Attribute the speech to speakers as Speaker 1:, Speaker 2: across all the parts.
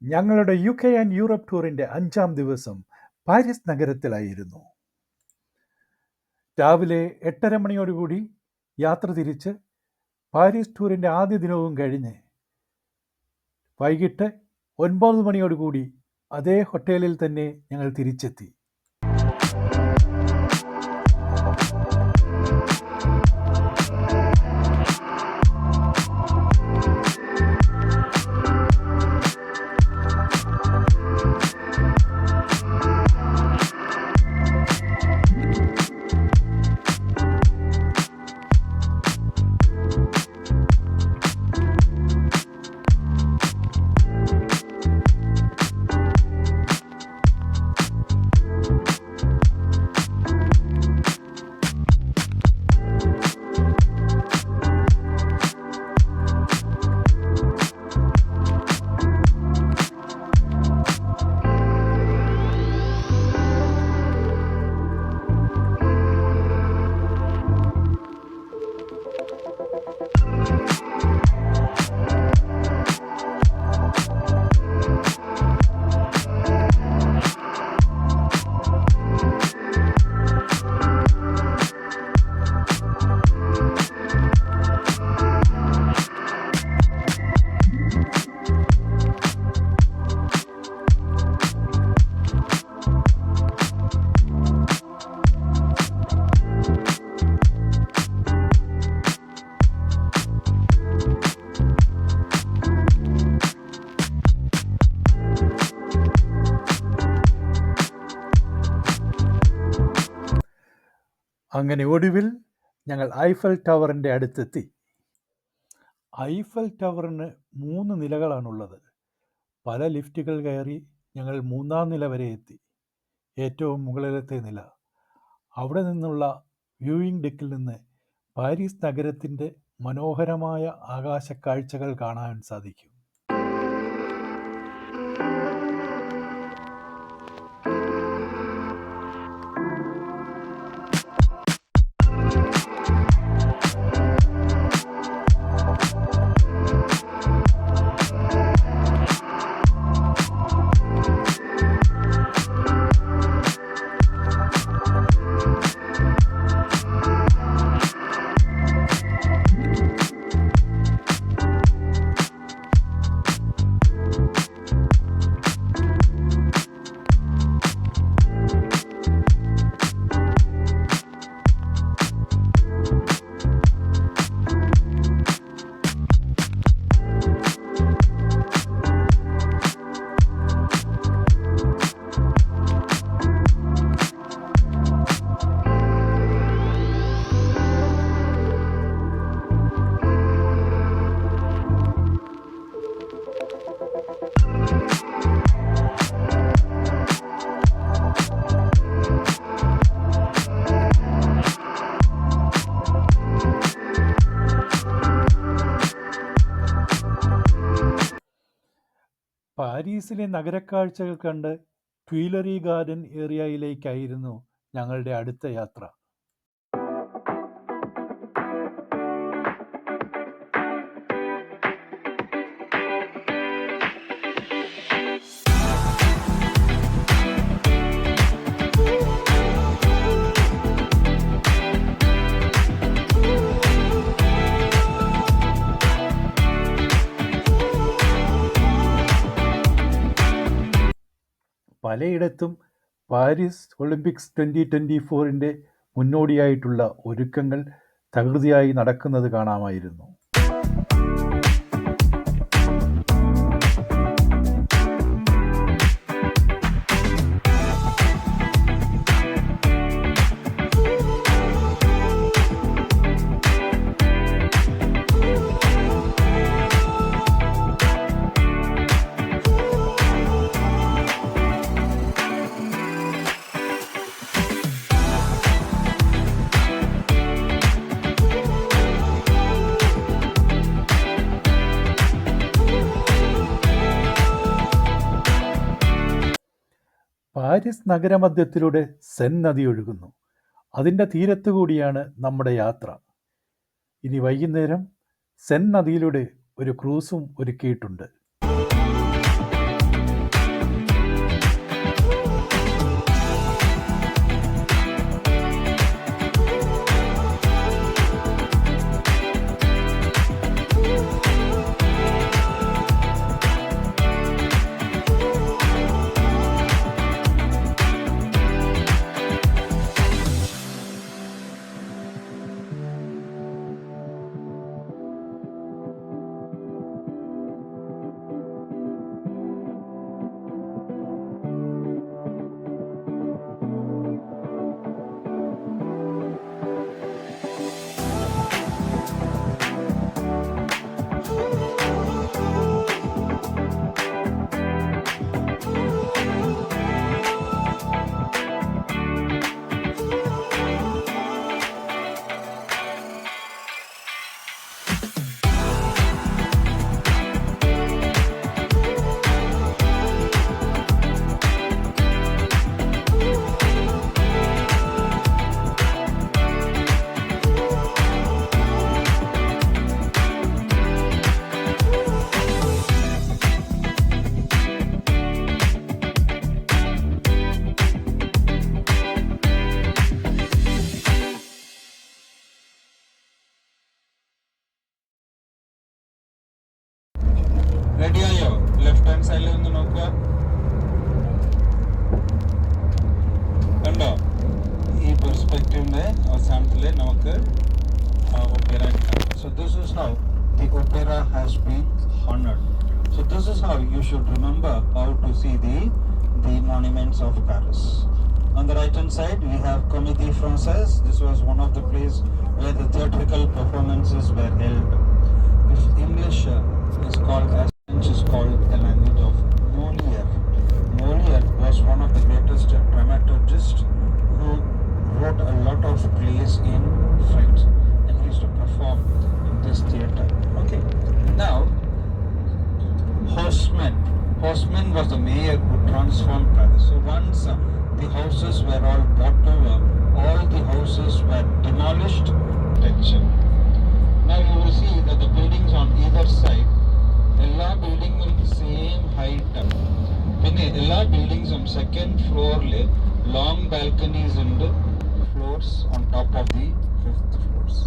Speaker 1: ഞങ്ങളുടെ UK and Europe ടൂറിൻ്റെ 5-ാം ദിവസം Paris നഗരത്തിലായിരുന്നു. രാവിലെ 8:30 മണിയോടുകൂടി യാത്ര തിരിച്ച് പാരീസ് ടൂറിൻ്റെ ആദ്യ ദിനവും കഴിഞ്ഞ് വൈകിട്ട് 9 മണിയോടുകൂടി അതേ ഹോട്ടലിൽ തന്നെ ഞങ്ങൾ തിരിച്ചെത്തി. അങ്ങനെ ഒടുവിൽ ഞങ്ങൾ ഐഫൽ ടവറിൻ്റെ അടുത്തെത്തി. ഐഫൽ ടവറിന് 3 നിലകളാണുള്ളത്. പല ലിഫ്റ്റുകൾ കയറി ഞങ്ങൾ 3-ാം നില വരെ എത്തി. ഏറ്റവും മുകളിലത്തെ നില. അവിടെ നിന്നുള്ള വ്യൂയിങ് ഡെക്കിൽ നിന്ന് പാരീസ് നഗരത്തിൻ്റെ മനോഹരമായ ആകാശക്കാഴ്ചകൾ കാണാൻ സാധിക്കും. പാരീസിലെ നഗരക്കാഴ്ചകൾ കണ്ട് ട്യൂയിലറി ഗാർഡൻ ഏരിയയിലേക്കായിരുന്നു ഞങ്ങളുടെ അടുത്ത യാത്ര. പലയിടത്തും പാരീസ് ഒളിമ്പിക്സ് 2024 മുന്നോടിയായിട്ടുള്ള ഒരുക്കങ്ങൾ തകൃതിയായി നടക്കുന്നത് കാണാമായിരുന്നു. പാരീസ് നഗരമധ്യത്തിലൂടെ സെൻ നദി ഒഴുകുന്നു. അതിൻ്റെ തീരത്തുകൂടിയാണ് നമ്മുടെ യാത്ര. ഇനി വൈകുന്നേരം സെൻ നദിയിലൂടെ ഒരു ക്രൂസും ഒരുക്കിയിട്ടുണ്ട്.
Speaker 2: നോക്കുക, കണ്ടോ? ഈ പെർസ്പെക്റ്റീവിന്റെ അവസാനത്തില് നമുക്ക് opera എടുക്കാം. So this is how the opera has been honored. So this is how you should remember how to see the monuments of Paris. On the right hand side we have Comédie Française. This was one of the places where the theatrical performances were held. If English is called as French is called the language of Molière. Molière was one of the greatest dramaturgists who wrote a lot of plays in French and he used to perform in this theatre. Okay, now Haussmann was the mayor who transformed Paris. So once the houses were all bought over, all the houses were demolished. Now you will see that the buildings on either side, all buildings will the same height. Pinne all buildings on second floor le long balconies and floors on top of the fifth floors.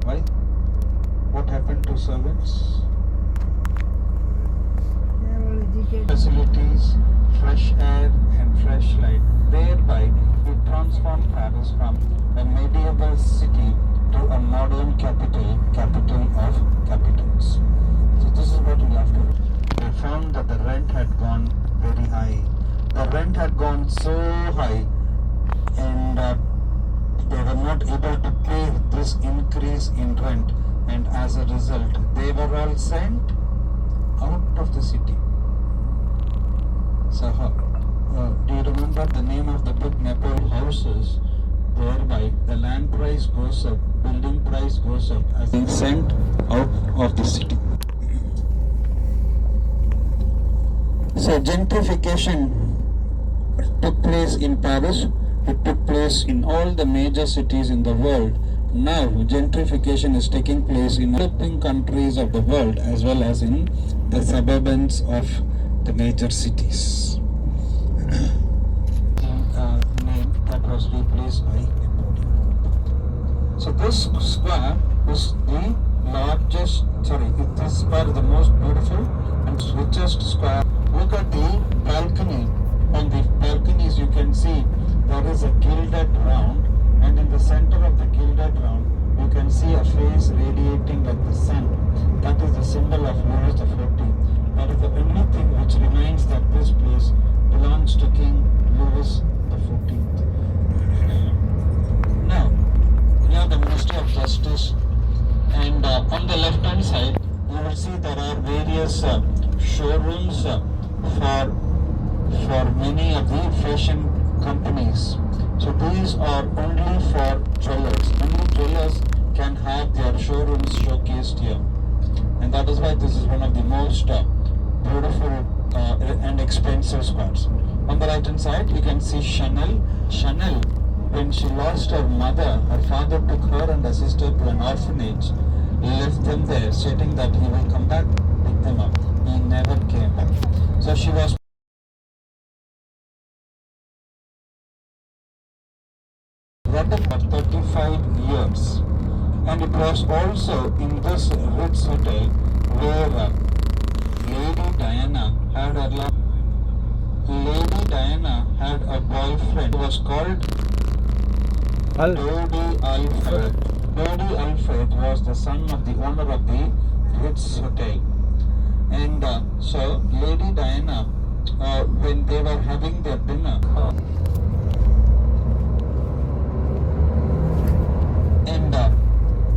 Speaker 2: Why? What happened to servants? Facilities, fresh air and fresh light. Thereby it transformed Paris from a medieval city to a modern capital of capitals. So this is what you have to do. They found that the rent had gone very high. The rent had gone so high and they were not able to pay this increase in rent, and as a result they were all sent out of the city. So do you remember the name of the book? Napoleon houses. Thereby the land price goes up, building price goes up as being sent out of the city. So gentrification took place in Paris. It took place in all the major cities in the world. Now gentrification is taking place in developing countries of the world as well as in the suburbans of the major cities. Name that was replaced by Napoleon. So this square is the largest, this square is the most beautiful and richest square. Look at the balcony. On the balconies you can see there is a gilded round, and in the center of the gilded round you can see a face radiating like the sun. That is the symbol of Louis XIV. That is the only thing which reminds that this place belongs to King Louis XIV. Now, we have the Ministry of Justice, and on the left hand side you will see there are various showrooms for many of the fashion companies. So these are only for jewelers. Only jewelers can have their showrooms showcased here, and that is why this is one of the most beautiful and expensive squares. On the right hand side you can see Chanel. When she lost her mother, her father took her and her sister to an orphanage, left them there, stating that he will come back, pick them up. He never came back. So she was rented for 35 years, and it was also in this Ritz hotel where Lady Diana had a boyfriend who was called Dodi Alfred. Dodi Alfred was the son of the owner of the Ritz hotel, and so Lady Diana, when they were having their dinner, and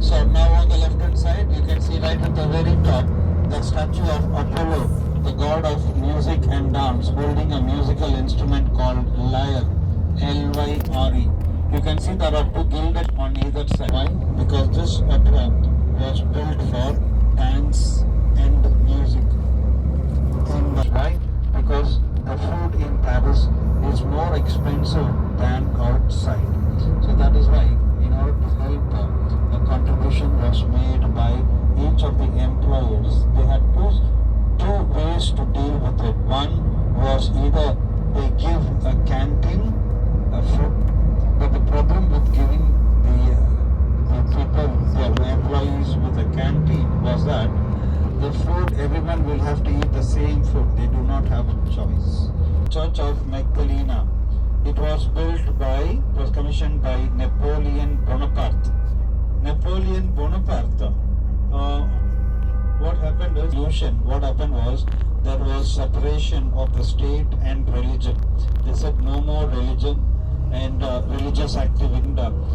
Speaker 2: so now on the left hand side you can see right at the very top the statue of Apollo, the god of music and dance, holding a musical instrument called lyre, L-Y-R-E. You can see there are two gilded on either side. Why? Because this opera was built for dance and music. And why? Because the food in Paris is more expensive than outside. So that is why, in order to help, a contribution was made by each of the employers. They had two ways to deal with it. One was either they give a canteen, a food, but the problem with giving the people, their employees with a canteen was that the food, everyone will have to eat the same food. They do not have a choice. Church of Magdalena. It was commissioned by Napoleon Bonaparte. Napoleon Bonaparte. What happened was there was separation of the state and religion. They said no more religion and religious activity.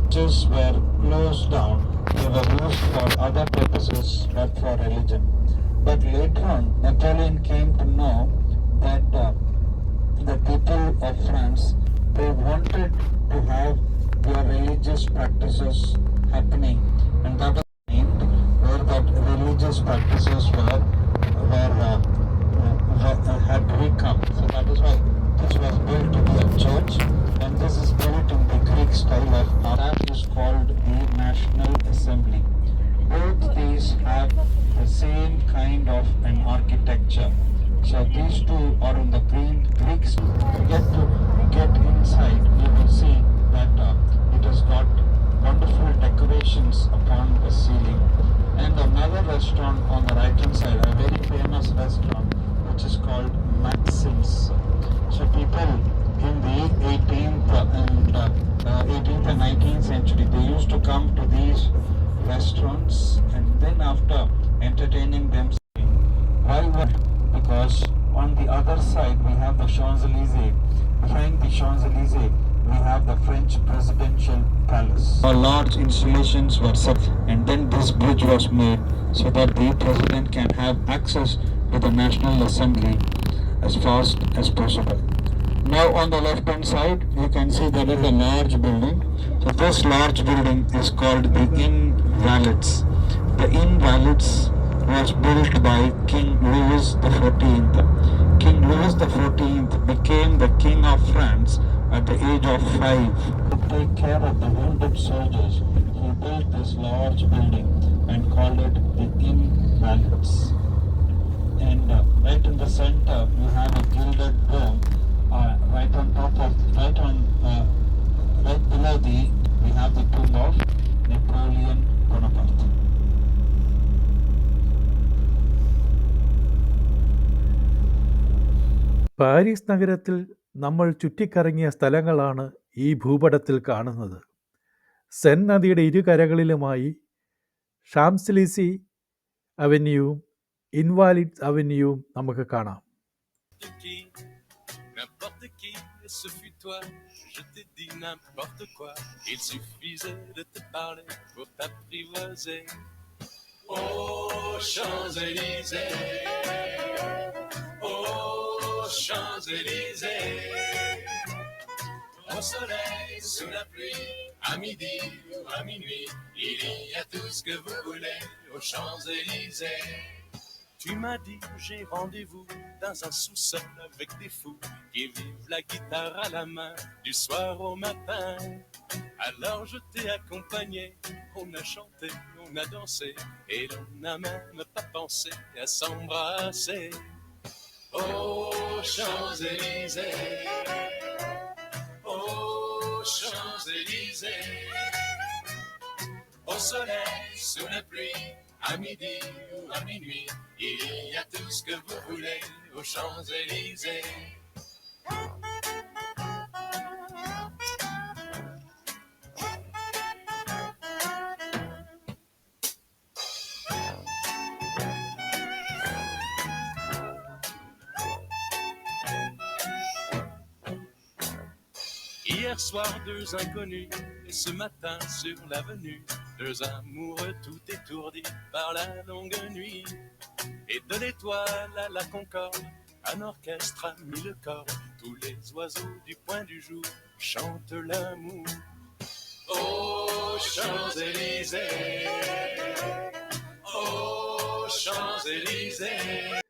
Speaker 2: Churches were closed down. They were used for other purposes but for religion. But later on, Napoleon came to know that the people of France, they wanted to have their religious practices happening, and that was named where that religious practices had become. So that is why this was built to be a church, and this is built in the Greek style of that is called the National Assembly. Both these have the same kind of an architecture. So these two are in the Greek style. Get inside, you will see that it has got wonderful decorations upon the ceiling. And another restaurant on the right hand side, a very famous restaurant which is called Maxim's. So people in the 18th and 19th century, they used to come to these restaurants, and then after entertaining themselves. Why? Because on the other side we have the Champs-Élysées. Behind the Champs-Élysées we have the French presidential palace. Large installations were set, and then this bridge was made so that the president can have access to the National Assembly as fast as possible. Now on the left hand side you can see there is a large building. So this large building is called the Invalides. The Invalides was built by King Louis XIV. King Louis XIV became the King of France at the age of 5. To take care of the wounded soldiers, he built this large building and called it the Invalides. And right in the center, you have a gilded dome. Right below we have the tomb of Napoleon Bonaparte.
Speaker 1: Paris നഗരത്തിൽ നമ്മൾ ചുറ്റിക്കറങ്ങിയ സ്ഥലങ്ങളാണ് ഈ ഭൂപടത്തിൽ കാണുന്നത്. സെൻ നദിയുടെ ഇരുകരകളിലുമായി ഷാംസ്-എലീസി അവന്യൂവും Invalides അവന്യൂവും നമുക്ക് കാണാം.
Speaker 3: N'importe qui, ce fut toi, je t'ai dit n'importe quoi, il suffisait de te parler pour t'apprivoiser. Oh Champs-Élysées, oh Champs-Élysées, au soleil, sous la pluie, à midi ou à minuit, il y a tout ce que vous voulez aux Champs-Élysées. Tu m'as dit, j'ai rendez-vous dans un sous-sol avec des fous qui vivent la guitare à la main du soir au matin. Alors je t'ai accompagné, on a chanté, on a dansé et l'on n'a même pas pensé à s'embrasser. Oh Champs-Élysées, oh Champs-Élysées, au soleil, sous la pluie, à midi ou à minuit, il y a tout ce que vous voulez aux Champs-Élysées. Hier soir, deux inconnus, et ce matin sur l'avenue, deux amoureux tout étourdis par la longue nuit. Et de l'étoile à la Concorde, un orchestre a mis le corps. Tous les oiseaux du point du jour chantent l'amour. Oh Champs-Élysées, oh Champs-Élysées.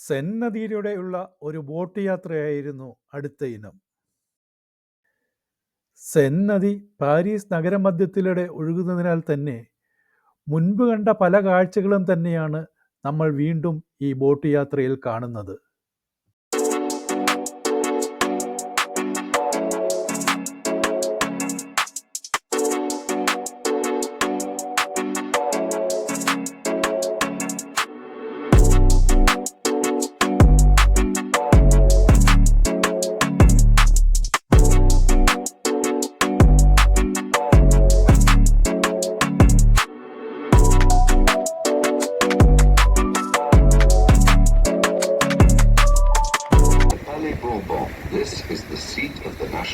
Speaker 1: Sen നദിയിലൂടെയുള്ള ഒരു boat യാത്രയായിരുന്നു അടുത്ത ഇനം. സെൻ നദി Paris നഗരമധ്യത്തിലൂടെ ഒഴുകുന്നതിനാൽ തന്നെ മുൻപ് കണ്ട പല കാഴ്ചകളും തന്നെയാണ് നമ്മൾ വീണ്ടും ഈ ബോട്ട് യാത്രയിൽ കാണുന്നത്.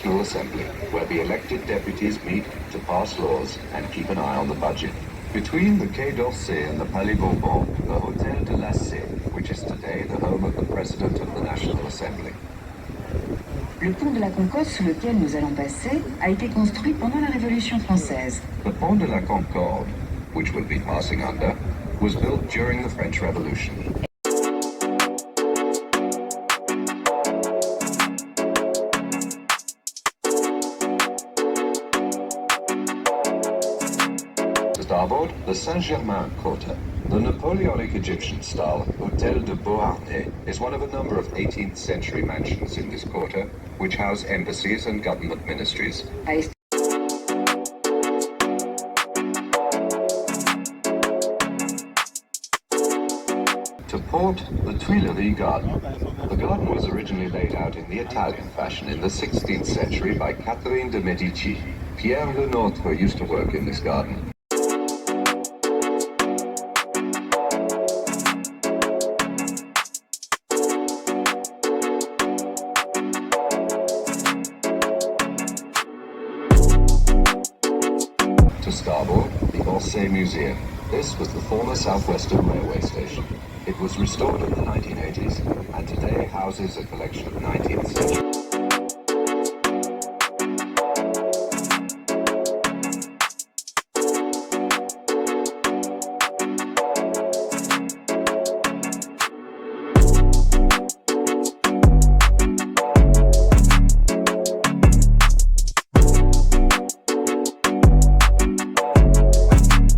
Speaker 4: National Assembly, where the elected deputies meet to pass laws and keep an eye on the budget. Between the Quai d'Orsay and the Palais Bourbon, the Hôtel de l'Assé, which is today the home of the President of the National Assembly.
Speaker 5: Le pont de la Concorde sous lequel nous allons passer a été construit pendant la Révolution française.
Speaker 4: The Pont de la Concorde, which we'll be passing under, was built during the French Revolution. To starboard, the Saint-Germain quarter. The Napoleonic Egyptian-style Hôtel de Beauharnais is one of a number of 18th century mansions in this quarter, which house embassies and government ministries. To port, the Tuileries Garden. The garden was originally laid out in the Italian fashion in the 16th century by Catherine de' Medici. Pierre Le Nôtre used to work in this garden. To starboard, the Orsay Museum. This was the former Southwestern Railway Station. It was restored in the 1980s and today houses a collection of 19th century.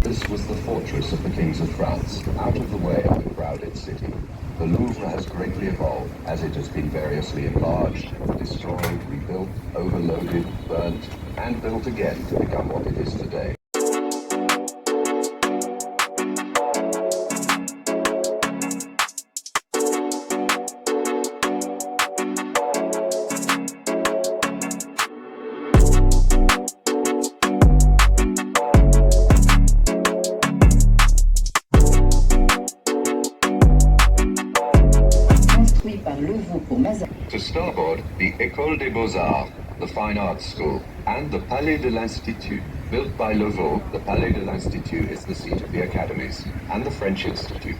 Speaker 4: This was the fortress of the kings of France, out of the way of the crowded city. The Louvre has greatly evolved as it has been variously enlarged, destroyed, rebuilt, overloaded, burnt, and built again to become what it is today. To starboard, the École des Beaux-Arts, the Fine Arts School, and the Palais de l'Institut. Built by Levaux, the Palais de l'Institut is the seat of the academies, and the French Institute.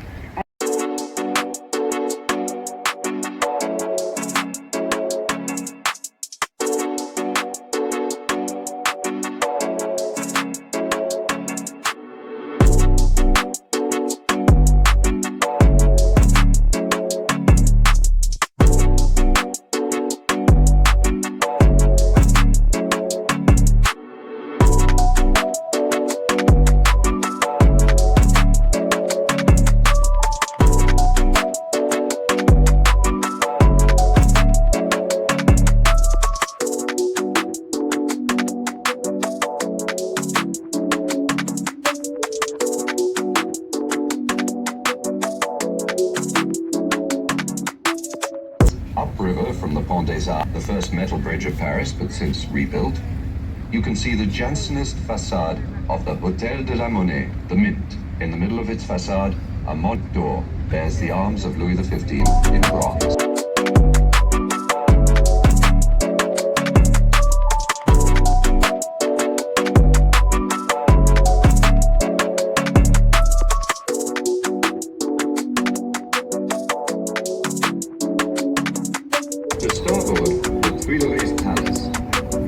Speaker 4: Upriver from the Pont des Arts, the first metal bridge of Paris, but since rebuilt, you can see the Jansenist facade of the Hôtel de la Monnaie, the Mint. In the middle of its facade, a Mont d'Or bears the arms of Louis XV in bronze. To starboard, the Tuileries Palace.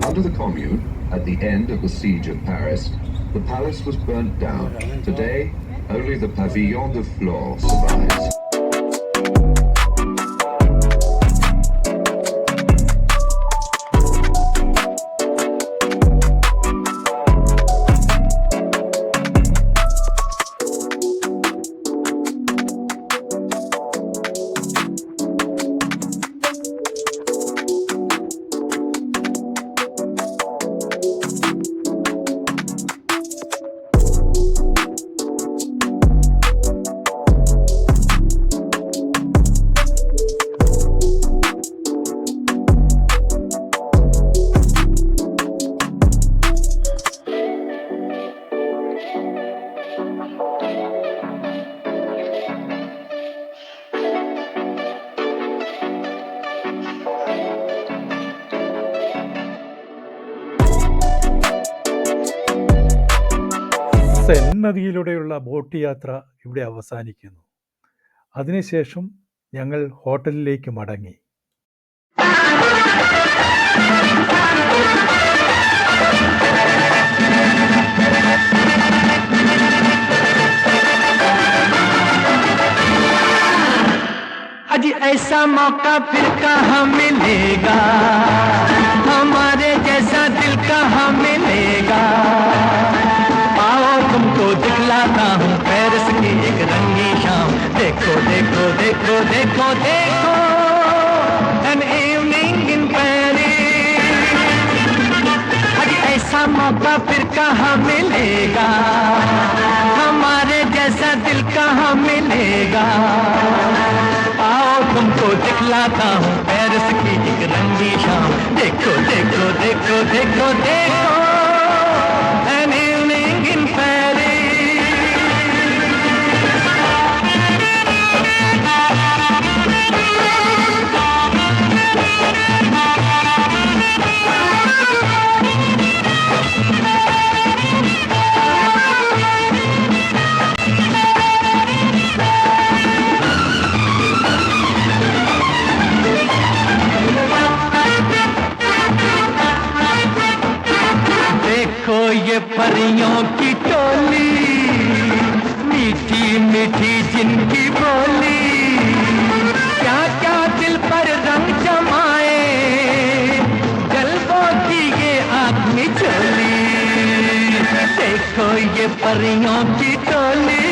Speaker 4: Under the Commune, at the end of the siege of Paris, the palace was burnt down. Today, only the Pavillon de Flore survives.
Speaker 1: നദിയിലൂടെയുള്ള boat യാത്ര ഇവിടെ അവസാനിക്കുന്നു. അതിനുശേഷം ഞങ്ങൾ ഹോട്ടലിലേക്ക് മടങ്ങി.
Speaker 6: अजी ऐसा मौका फिर कहाँ मिलेगा, हमारे जैसा दिल कहाँ मिलेगा। आओ तुमको दिखलाता हूँ पेरिस की एक रंगी शाम। देखो देखो देखो देखो देखो an evening in Paris। अजी ऐसा मौका फिर कहाँ मिलेगा, हमारे जैसा दिल कहाँ मिलेगा। आओ तुमको दिखलाता हूँ पेरिस की एक रंगी शाम। देखो देखो देखो देखो देखो an evening in Paris। देखो ये परियों की टोली, मीठी मीठी जिनकी बोली। क्या क्या दिल पर रंग जमाए, जलवों की ये आदमी चोली। देखो ये परियों की टोली,